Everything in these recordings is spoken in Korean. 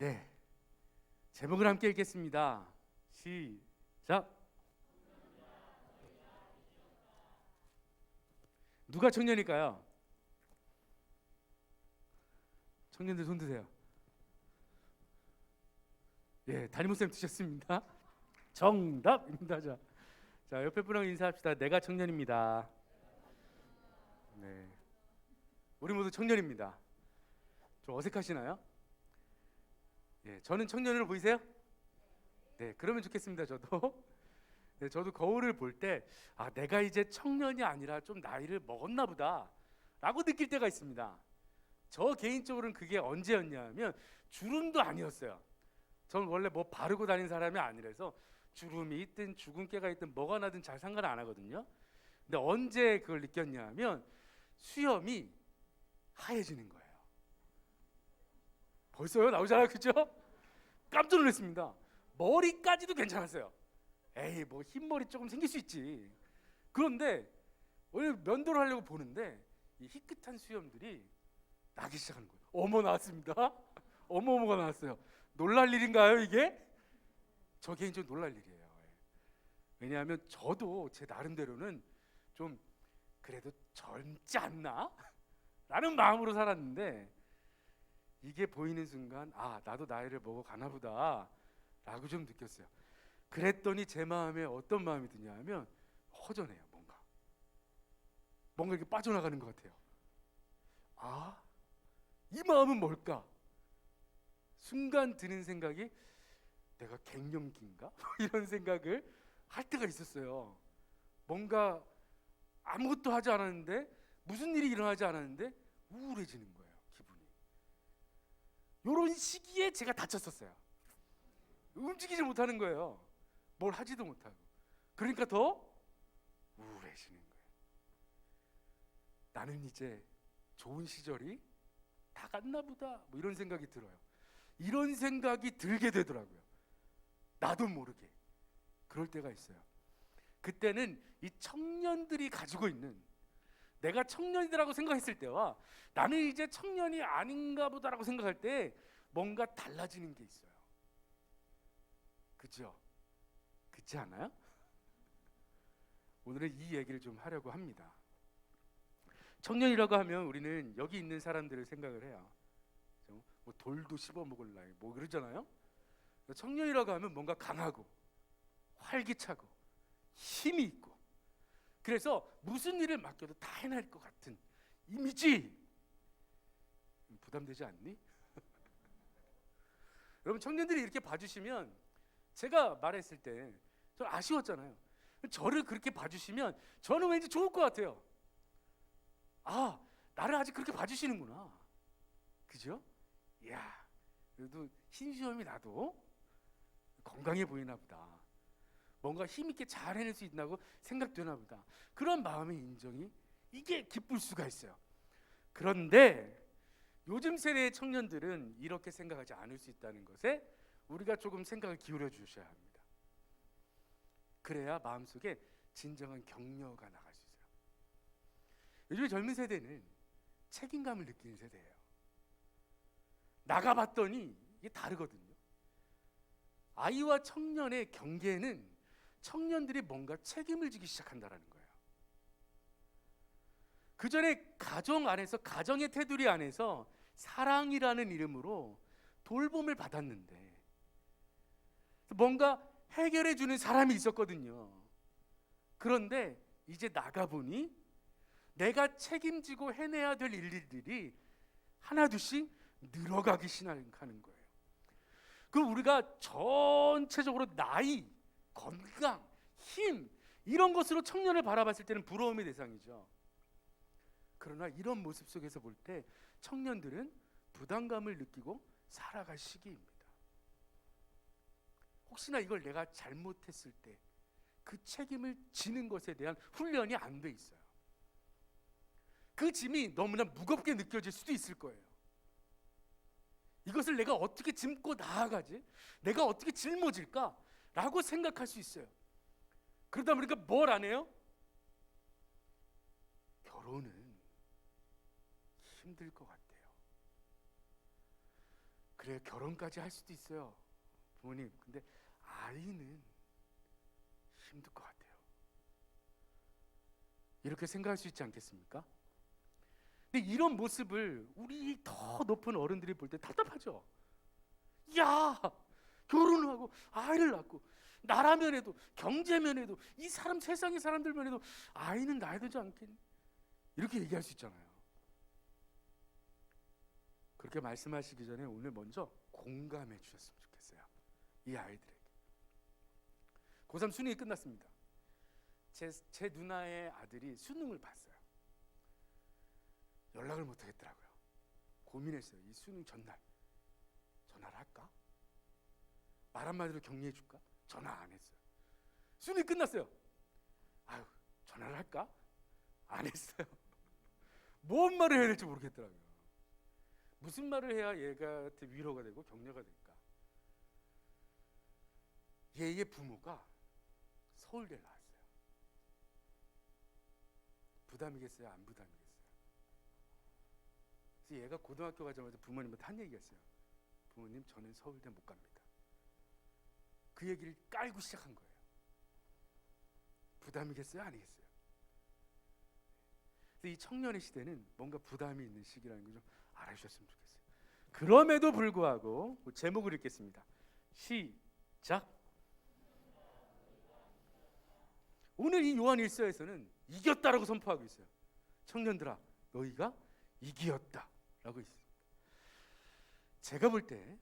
네, 제목을 함께 읽겠습니다. 시작. 누가 청년일까요? 청년들 손 드세요. 예, 담임목사님 드셨습니다. 정답입니다. 자, 옆에 분하고 인사합시다. 내가 청년입니다. 네, 우리 모두 청년입니다. 좀 어색하시나요? 예, 저는 청년으로 보이세요? 네, 그러면 좋겠습니다. 저도. 네, 저도 거울을 볼 때 내가 이제 청년이 아니라 좀 나이를 먹었나 보다 라고 느낄 때가 있습니다. 저 개인적으로는 그게 언제였냐면 주름도 아니었어요. 저는 원래 뭐 바르고 다니는 사람이 아니라서 주름이 있든 주근깨가 있든 뭐가 나든 잘 상관 안 하거든요. 근데 언제 그걸 느꼈냐면 수염이 하얘지는 거예요. 벌써요? 나오잖아요, 그죠? 깜짝 놀랐습니다. 머리까지도 괜찮았어요. 에이, 뭐 흰머리 조금 생길 수 있지. 그런데 오늘 면도를 하려고 보는데 이 희끗한 수염들이 나기 시작하는 거예요. 어머, 나왔습니다. 어머어머가 나왔어요. 놀랄 일인가요, 이게? 저 개인적으로 놀랄 일이에요. 왜냐하면 저도 제 나름대로는 좀 그래도 젊지 않나? 라는 마음으로 살았는데 이게 보이는 순간 나도 나이를 먹어가나 보다 라고 좀 느꼈어요. 그랬더니 제 마음에 어떤 마음이 드냐면 허전해요. 뭔가 이렇게 빠져나가는 것 같아요. 이 마음은 뭘까? 순간 드는 생각이 내가 갱년기인가? 이런 생각을 할 때가 있었어요. 뭔가 아무것도 하지 않았는데 무슨 일이 일어나지 않았는데 우울해지는 거예요, 기분이. 이런 시기에 제가 다쳤었어요. 움직이지 못하는 거예요. 뭘 하지도 못하고. 그러니까 더 우울해지는 거예요. 나는 이제 좋은 시절이 다 갔나 보다, 뭐 이런 생각이 들어요. 이런 생각이 들게 되더라고요. 나도 모르게 그럴 때가 있어요. 그때는 이 청년들이 가지고 있는, 내가 청년이라고 생각했을 때와 나는 이제 청년이 아닌가 보다라고 생각할 때 뭔가 달라지는 게 있어요. 그죠? 그렇지 않아요? 오늘은 이 얘기를 좀 하려고 합니다. 청년이라고 하면 우리는 여기 있는 사람들을 생각을 해요. 뭐 돌도 씹어 먹을 나이 뭐 그러잖아요. 청년이라고 하면 뭔가 강하고 활기차고 힘이 있고, 그래서 무슨 일을 맡겨도 다 해낼 것 같은 이미지. 부담되지 않니? 여러분, 청년들이 이렇게 봐주시면, 제가 말했을 때 저 아쉬웠잖아요. 저를 그렇게 봐주시면 저는 왠지 좋을 것 같아요. 나를 아직 그렇게 봐주시는구나. 그죠? 이야, 그래도 흰 수염이 나도 건강해 보이나 보다. 뭔가 힘있게 잘 해낼 수 있다고 생각되나 보다. 그런 마음의 인정이, 이게 기쁠 수가 있어요. 그런데 요즘 세대의 청년들은 이렇게 생각하지 않을 수 있다는 것에 우리가 조금 생각을 기울여 주셔야 합니다. 그래야 마음속에 진정한 격려가 나갈 수 있어요. 요즘 젊은 세대는 책임감을 느끼는 세대예요. 나가봤더니 이게 다르거든요. 아이와 청년의 경계에는 청년들이 뭔가 책임을 지기 시작한다는 거예요. 그 전에 가정 안에서, 가정의 테두리 안에서 사랑이라는 이름으로 돌봄을 받았는데 뭔가 해결해 주는 사람이 있었거든요. 그런데 이제 나가보니 내가 책임지고 해내야 될 일들이 하나둘씩 늘어가기 시작하는 거예요. 그럼 우리가 전체적으로 나이, 건강, 힘, 이런 것으로 청년을 바라봤을 때는 부러움의 대상이죠. 그러나 이런 모습 속에서 볼 때 청년들은 부담감을 느끼고 살아갈 시기입니다. 혹시나 이걸 내가 잘못했을 때 그 책임을 지는 것에 대한 훈련이 안 돼 있어요. 그 짐이 너무나 무겁게 느껴질 수도 있을 거예요. 이것을 내가 어떻게 짚고 나아가지? 내가 어떻게 짊어질까? 라고 생각할 수 있어요. 그러다 보니까 뭘 안 해요? 결혼은 힘들 것 같아요. 그래 결혼까지 할 수도 있어요. 부모님. 근데 아이는 힘들 것 같아요. 이렇게 생각할 수 있지 않겠습니까? 근데 이런 모습을 우리 더 높은 어른들이 볼 때 답답하죠. 야, 결혼을 하고 아이를 낳고 나라면 해도 경제면 해도 이 사람 세상의 사람들면 해도 아이는 낳아야 되지 않겠니? 이렇게 얘기할 수 있잖아요. 그렇게 말씀하시기 전에 오늘 먼저 공감해 주셨으면 좋겠어요. 이 아이들에게. 고3 수능이 끝났습니다. 제 누나의 아들이 수능을 봤어요. 연락을 못 하겠더라고요. 고민했어요. 이 수능 전날 전화를 할까? 말 한마디로 격려해 줄까? 전화 안 했어요. 수능이 끝났어요. 아유, 전화를 할까? 안 했어요. 뭔 말을 해야 될지 모르겠더라고요. 무슨 말을 해야 얘한테 위로가 되고 격려가 될까? 얘의 부모가 서울대를 나왔어요. 부담이겠어요? 안 부담이겠어요? 그래서 얘가 고등학교 가자마자 부모님한테 한 얘기가 있어요. 부모님, 저는 서울대 못 갑니다. 그 얘기를 깔고 시작한 거예요. 부담이겠어요? 아니겠어요? 이 청년의 시대는 뭔가 부담이 있는 시기라는 걸 좀 알아주셨으면 좋겠어요. 그럼에도 불구하고 제목을 읽겠습니다. 시작. 오늘 이 요한 1서에서는 이겼다라고 선포하고 있어요. 청년들아, 너희가 이기었다라고 있습니다. 제가 볼 때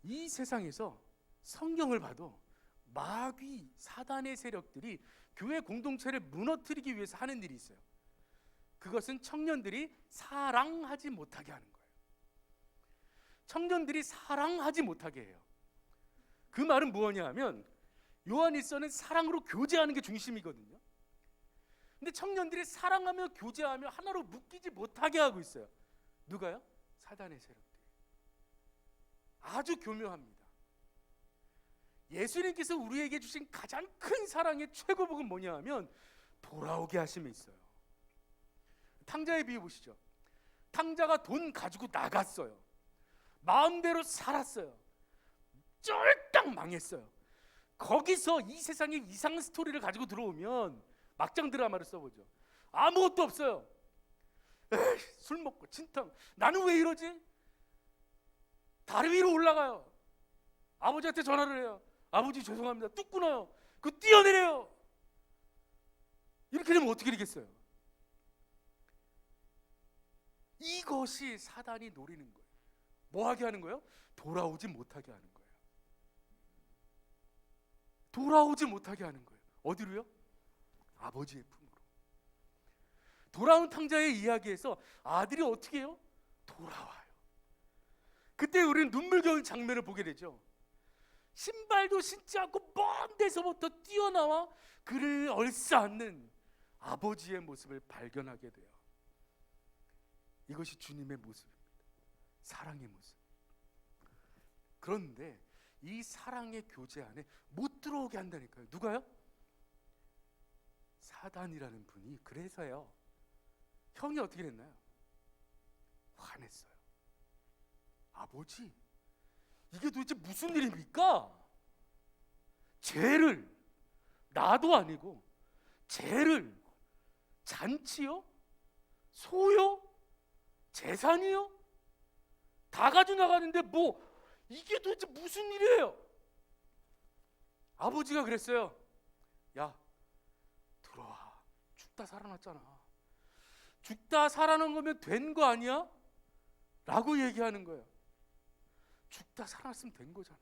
이 세상에서 성경을 봐도 마귀, 사단의 세력들이 교회 공동체를 무너뜨리기 위해서 하는 일이 있어요. 그것은 청년들이 사랑하지 못하게 하는 거예요. 청년들이 사랑하지 못하게 해요. 그 말은 무엇이냐 하면 요한일서는 사랑으로 교제하는 게 중심이거든요. 근데 청년들이 사랑하며 교제하며 하나로 묶이지 못하게 하고 있어요. 누가요? 사단의 세력들이. 아주 교묘합니다. 예수님께서 우리에게 주신 가장 큰 사랑의 최고복은 뭐냐 하면 돌아오게 하심에 있어요. 탕자의 비유 보시죠. 탕자가 돈 가지고 나갔어요. 마음대로 살았어요. 쫄딱 망했어요. 거기서 이 세상의 이상 스토리를 가지고 들어오면 막장 드라마를 써보죠. 아무것도 없어요. 에이, 술 먹고 진탕. 나는 왜 이러지? 다리 위로 올라가요. 아버지한테 전화를 해요. 아버지 죄송합니다. 뚝 끊어요. 그 뛰어내려요. 이렇게 되면 어떻게 되겠어요? 이것이 사단이 노리는 거예요. 뭐 하게 하는 거예요? 돌아오지 못하게 하는 거예요. 돌아오지 못하게 하는 거예요. 어디로요? 아버지의 품으로. 돌아온 탕자의 이야기에서 아들이 어떻게 해요? 돌아와요. 그때 우리는 눈물겨운 장면을 보게 되죠. 신발도 신지 않고 먼 데서부터 뛰어나와 그를 얼싸안는 아버지의 모습을 발견하게 돼요. 이것이 주님의 모습입니다. 사랑의 모습. 그런데 이 사랑의 교제 안에 못 들어오게 한다니까요. 누가요? 사단이라는 분이. 그래서요, 형이 어떻게 됐나요? 화냈어요. 아버지, 이게 도대체 무슨 일입니까? 죄를, 나도 아니고 죄를, 잔치요? 소요? 재산이요? 다 가지고 나가는데 뭐 이게 도대체 무슨 일이에요? 아버지가 그랬어요. 야, 들어와. 죽다 살아났잖아. 죽다 살아난 거면 된 거 아니야? 라고 얘기하는 거예요. 죽다 살아났으면 된 거잖아.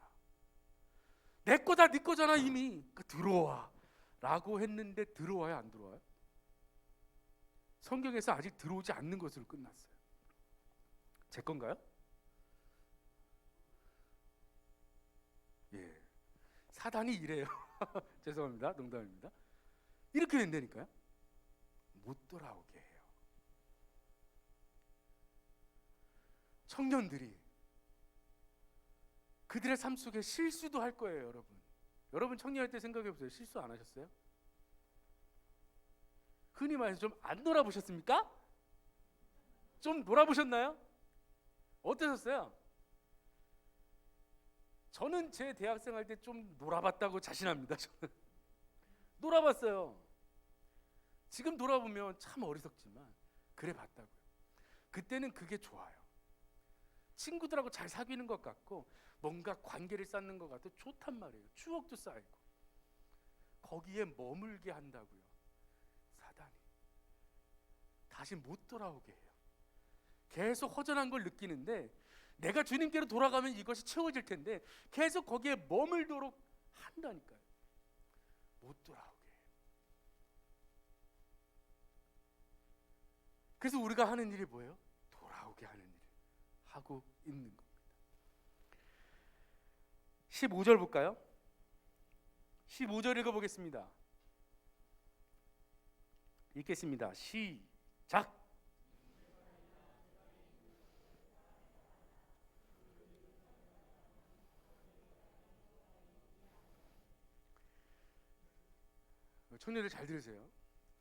내 거다 네 거잖아 이미. 그러니까 들어와 라고 했는데 들어와요 안 들어와요? 성경에서 아직 들어오지 않는 것으로 끝났어요. 제 건가요? 예, 사단이 이래요. 죄송합니다. 농담입니다. 이렇게 된다니까요. 못 돌아오게 해요. 청년들이 그들의 삶 속에 실수도 할 거예요. 여러분, 여러분 청년할 때 생각해 보세요. 실수 안 하셨어요? 흔히 말해서 좀 안 놀아보셨습니까? 좀 놀아보셨나요? 어떠셨어요? 저는 제 대학생 할 때 좀 놀아봤다고 자신합니다. 저는 놀아봤어요. 지금 돌아보면 참 어리석지만 그래 봤다고요. 그때는 그게 좋아요. 친구들하고 잘 사귀는 것 같고 뭔가 관계를 쌓는 것 같아 좋단 말이에요. 추억도 쌓이고. 거기에 머물게 한다고요. 사단이 다시 못 돌아오게 해요. 계속 허전한 걸 느끼는데 내가 주님께로 돌아가면 이것이 채워질 텐데 계속 거기에 머물도록 한다니까요. 못 돌아오게 해요. 그래서 우리가 하는 일이 뭐예요? 돌아오게 하는 일을 하고 있는 겁니다. 15절 볼까요? 15절 읽어보겠습니다. 읽겠습니다. 시작. 청년들 잘 들으세요.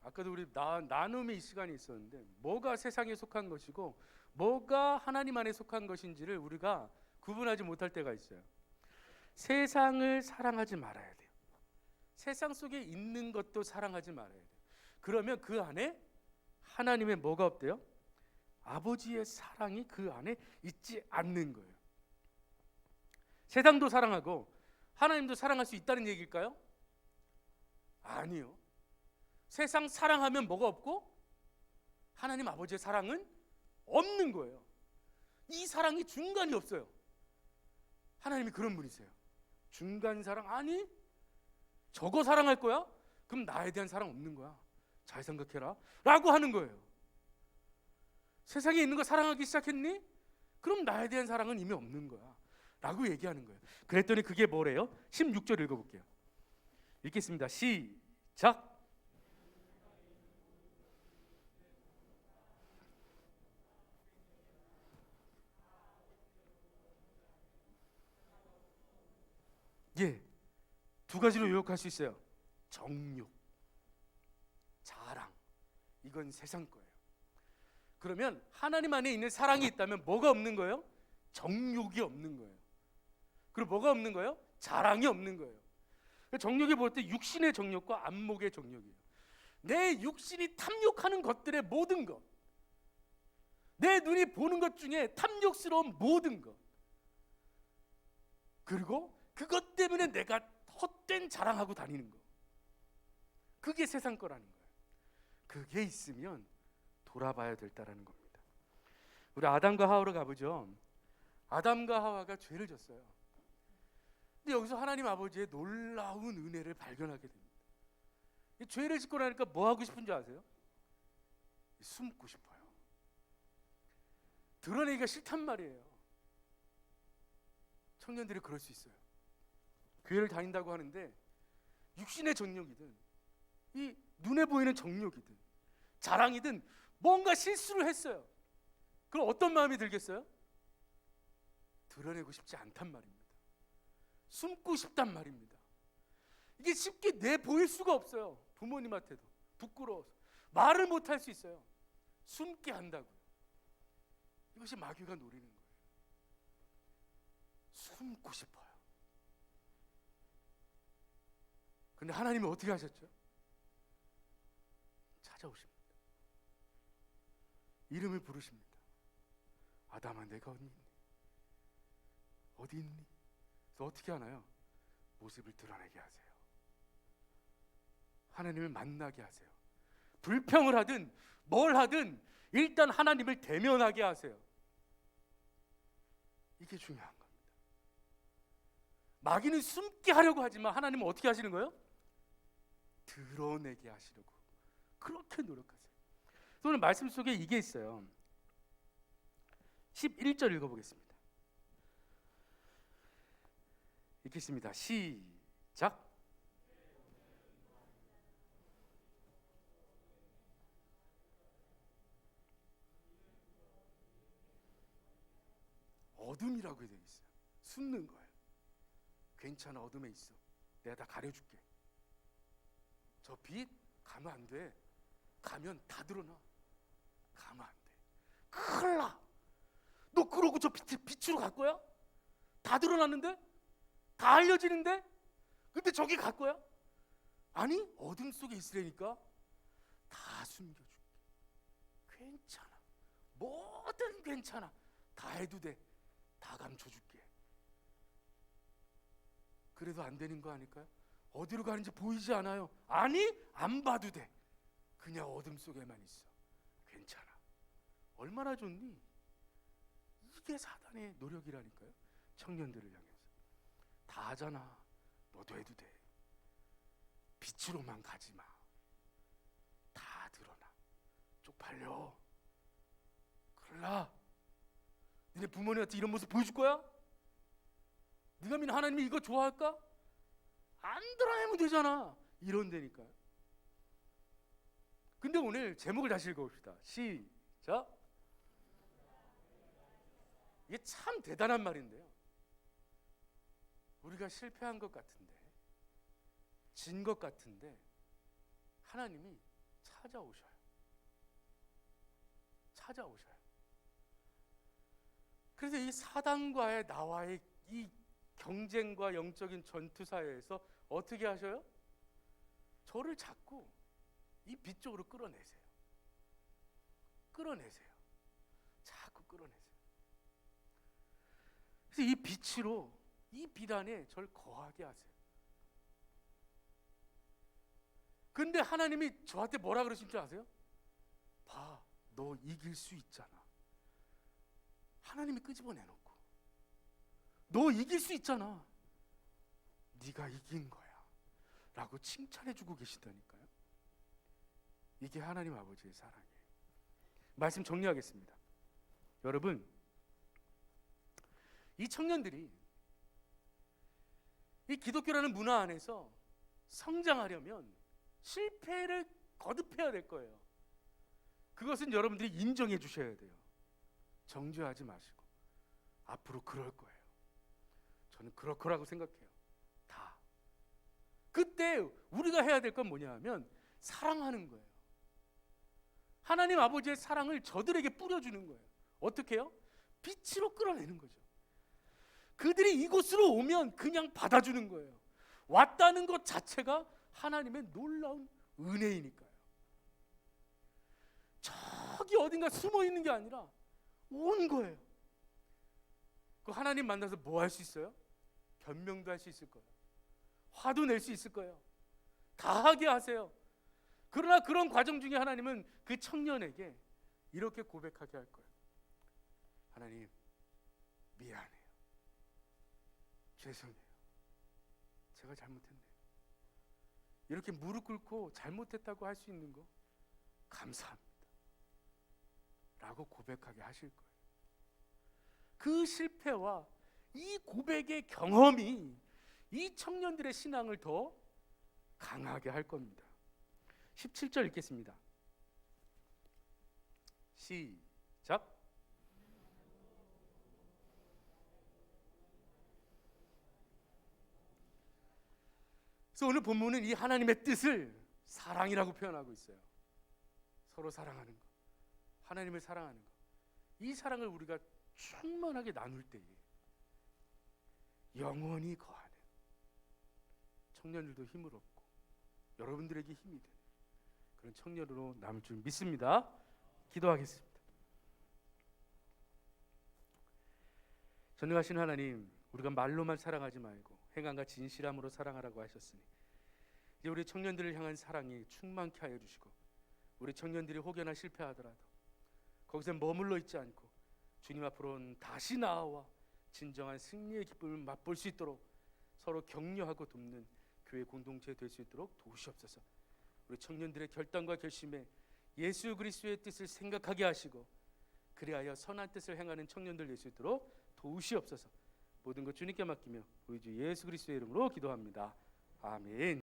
아까도 우리 나눔의 시간이 있었는데 뭐가 세상에 속한 것이고 뭐가 하나님 안에 속한 것인지를 우리가 구분하지 못할 때가 있어요. 세상을 사랑하지 말아야 돼요. 세상 속에 있는 것도 사랑하지 말아야 돼요. 그러면 그 안에 하나님의 뭐가 없대요? 아버지의 사랑이 그 안에 있지 않는 거예요. 세상도 사랑하고 하나님도 사랑할 수 있다는 얘기일까요? 아니요. 세상 사랑하면 뭐가 없고 하나님 아버지의 사랑은 없는 거예요. 이 사랑이 중간이 없어요. 하나님이 그런 분이세요. 중간 사랑 아니? 저거 사랑할 거야? 그럼 나에 대한 사랑 없는 거야. 잘 생각해라 라고 하는 거예요. 세상에 있는 거 사랑하기 시작했니? 그럼 나에 대한 사랑은 이미 없는 거야 라고 얘기하는 거예요. 그랬더니 그게 뭐래요? 16절 읽어볼게요. 읽겠습니다. 시작. 예, 두 가지로 요약할 수 있어요. 정욕, 자랑. 이건 세상 거예요. 그러면 하나님 안에 있는 사랑이 있다면 뭐가 없는 거예요? 정욕이 없는 거예요. 그리고 뭐가 없는 거예요? 자랑이 없는 거예요. 정욕이 볼 때 육신의 정욕과 안목의 정욕이에요. 내 육신이 탐욕하는 것들의 모든 것, 내 눈이 보는 것 중에 탐욕스러운 모든 것, 그리고 그것 때문에 내가 헛된 자랑하고 다니는 거, 그게 세상 거라는 거예요. 그게 있으면 돌아봐야 될다라는 겁니다. 우리 아담과 하와로 가보죠. 아담과 하와가 죄를 졌어요. 근데 여기서 하나님 아버지의 놀라운 은혜를 발견하게 됩니다. 이 죄를 짓고 나니까 뭐 하고 싶은 줄 아세요? 숨고 싶어요. 드러내기가 싫단 말이에요. 청년들이 그럴 수 있어요. 교회를 다닌다고 하는데 육신의 정욕이든 이 눈에 보이는 정욕이든 자랑이든 뭔가 실수를 했어요. 그럼 어떤 마음이 들겠어요? 드러내고 싶지 않단 말입니다. 숨고 싶단 말입니다. 이게 쉽게 내보일 수가 없어요. 부모님한테도 부끄러워서 말을 못할 수 있어요. 숨게 한다고요. 이것이 마귀가 노리는 거예요. 숨고 싶어요. 근데 하나님은 어떻게 하셨죠? 찾아오십니다. 이름을 부르십니다. 아담아, 내가 어디 있니? 어디 있니? 그래서 어떻게 하나요? 모습을 드러내게 하세요. 하나님을 만나게 하세요. 불평을 하든 뭘 하든 일단 하나님을 대면하게 하세요. 이게 중요한 겁니다. 마귀는 숨게 하려고 하지만 하나님은 어떻게 하시는 거예요? 드러내게 하시려고 그렇게 노력하세요. 오늘 말씀 속에 이게 있어요. 11절 읽어보겠습니다. 읽겠습니다. 시작. 어둠이라고 되어 있어요. 숨는 거예요. 괜찮아, 어둠에 있어. 내가 다 가려줄게. 저 빛 가면 안 돼. 가면 다 드러나. 가면 안 돼. 큰일 나. 너 그러고 저 빛으로 갈 거야? 다 드러났는데? 다 알려지는데? 근데 저기 갈 거야? 아니, 어둠 속에 있으려니까 다 숨겨줄게. 괜찮아. 뭐든 괜찮아. 다 해도 돼. 다 감춰줄게. 그래도 안 되는 거 아닐까요? 어디로 가는지 보이지 않아요. 아니, 안 봐도 돼. 그냥 어둠 속에만 있어. 괜찮아. 얼마나 좋니? 이게 사단의 노력이라니까요. 청년들을 향해서. 다 하잖아. 너도 해도 돼. 빛으로만 가지 마. 다 드러나. 쪽팔려. 큰일 나. 니네 부모님한테 이런 모습 보여줄 거야? 네가 믿는 하나님이 이거 좋아할까? 안 드러내면 되잖아. 이런다니까요. 근데 오늘 제목을 다시 읽어봅시다. 시작. 이게 참 대단한 말인데요. 우리가 실패한 것 같은데, 진 것 같은데 하나님이 찾아오셔요. 찾아오셔요. 그래서 이 사단과의 나와의 이 경쟁과 영적인 전투 사회에서 어떻게 하셔요? 저를 자꾸 이 빛 쪽으로 끌어내세요. 끌어내세요. 자꾸 끌어내세요. 그래서 이 빛으로, 이 빛 안에 저를 거하게 하세요. 근데 하나님이 저한테 뭐라 그러신 줄 아세요? 봐, 너 이길 수 있잖아. 하나님이 끄집어내놓고 너 이길 수 있잖아. 네가 이긴 거야 라고 칭찬해주고 계시다니까요. 이게 하나님 아버지의 사랑이에요. 말씀 정리하겠습니다. 여러분, 이 청년들이 이 기독교라는 문화 안에서 성장하려면 실패를 거듭해야 될 거예요. 그것은 여러분들이 인정해 주셔야 돼요. 정죄하지 마시고 앞으로 그럴 거예요. 저는 그럴 거라고 생각해요. 다. 그때 우리가 해야 될 건 뭐냐 하면 사랑하는 거예요. 하나님 아버지의 사랑을 저들에게 뿌려주는 거예요. 어떻게 해요? 빛으로 끌어내는 거죠. 그들이 이곳으로 오면 그냥 받아주는 거예요. 왔다는 것 자체가 하나님의 놀라운 은혜이니까요. 저기 어딘가 숨어 있는 게 아니라 온 거예요. 그 하나님 만나서 뭐 할 수 있어요? 변명도 할 수 있을 거예요. 화도 낼 수 있을 거예요. 다 하게 하세요. 그러나 그런 과정 중에 하나님은 그 청년에게 이렇게 고백하게 할 거예요. 하나님, 미안해요. 죄송해요. 제가 잘못했네요. 이렇게 무릎 꿇고 잘못했다고 할 수 있는 거 감사합니다 라고 고백하게 하실 거예요. 그 실패와 이 고백의 경험이 이 청년들의 신앙을 더 강하게 할 겁니다. 17절 읽겠습니다. 시작. 그래서 오늘 본문은 이 하나님의 뜻을 사랑이라고 표현하고 있어요. 서로 사랑하는 것, 하나님을 사랑하는 것. 이 사랑을 우리가 충만하게 나눌 때에 영원히 거하는 청년들도 힘을 얻고 여러분들에게 힘이 되는 그런 청년으로 남을 줄 믿습니다. 기도하겠습니다. 전능하신 하나님, 우리가 말로만 사랑하지 말고 행함과 진실함으로 사랑하라고 하셨으니 이제 우리 청년들을 향한 사랑이 충만케 하여 주시고 우리 청년들이 혹여나 실패하더라도 거기서 머물러 있지 않고 주님 앞으로 다시 나아와 진정한 승리의 기쁨을 맛볼 수 있도록 서로 격려하고 돕는 교회 공동체 될 수 있도록 도우시옵소서. 우리 청년들의 결단과 결심에 예수 그리스도의 뜻을 생각하게 하시고 그리하여 선한 뜻을 행하는 청년들 될 수 있도록 도우시옵소서. 모든 것 주님께 맡기며 우리 주 예수 그리스도의 이름으로 기도합니다. 아멘.